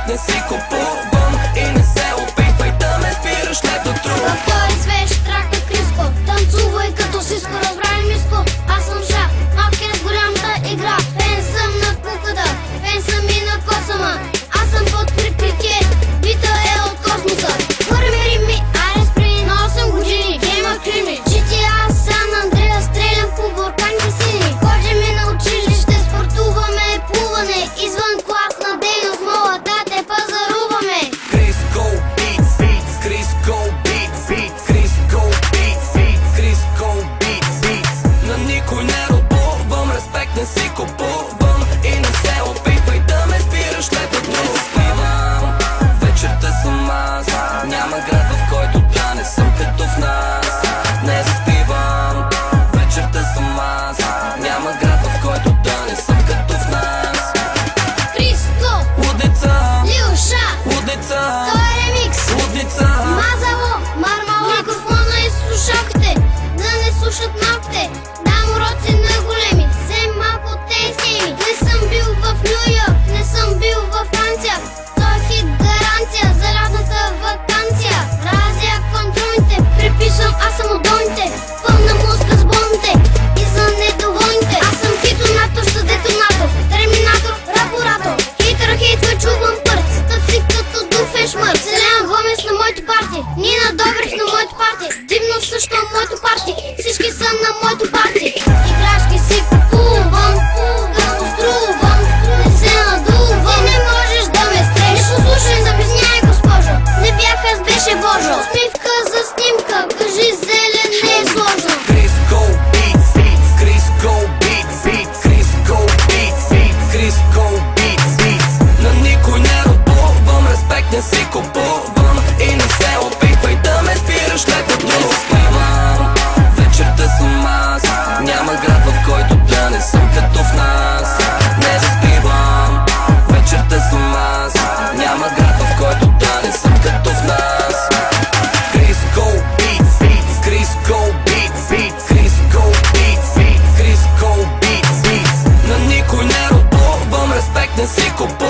Не си купувам и не се опитвай да ме спираш след утро. В този свеж трак на Криско, танцувай като Сиско, разбрай миско. Аз съм Жак, малкият в голямата игра. Фен съм на куката, фен съм и на косама. Аз съм под прикритие, бита е от космоса. Върви ритми, айде спри, на 8 години, гейма крими. GTA Сан Андреас, стрелям по бурканки сини. Ходим и на училище, спортуваме плуване. Извън класна дейност, мога да те пазаруваме. Криско Beats, Криско Beats, Криско Beats, Криско Beats. На никой не робувам, респект не си купувам и не се опитвай да ме спираш след утро. Не заспивам, вечерта съм аз, няма град в който да не съм като в нас. Не заспивам, вечерта съм аз, няма град в който да не съм като в нас. Криско, Лудница, Лилша, лудница, той е ремикс. лудница. Мазало, мармала, микрофона и слушалките, да не слушат малките. Дам уроци на големи, взем малко от тези семи. Не съм бил в Ню Йорк, не съм бил в Франция. Той е хит гаранция за лятната ваканция. Разя контролните, приписвам аз съм удолните. Пълна музика с болните и за недоволните. Аз съм хитонатор с детонатор, терминатор, рапоратор. Хитър, чувам пърт, стъпси като дуфеш мърт. Селена Гомес на моето парти, Нина Добрев на моето парти. Дивно също на моето парти, всички са на моето парти. Играчки си купувам, като струвам, не се надувам. Ти не можеш да ме спреш, послушай, записняй госпожо. Не бях аз, беше Божо. Усмивка за снимка, кажи зелен, не е сложно. Криско Beats, Криско Beats, Криско Beats, Криско Beats. На никой не робувам, респект не си купувам и не се опитвай да ме спираш след утро. Не заспивам, вечерта съм аз, няма град в който да не съм като в нас. Не заспивам, вечерта съм аз, няма град в който да не съм като в нас. Криско Beats, Криско Beats, Криско Beats, Криско Beats. На никой не робувам, респект не си купувам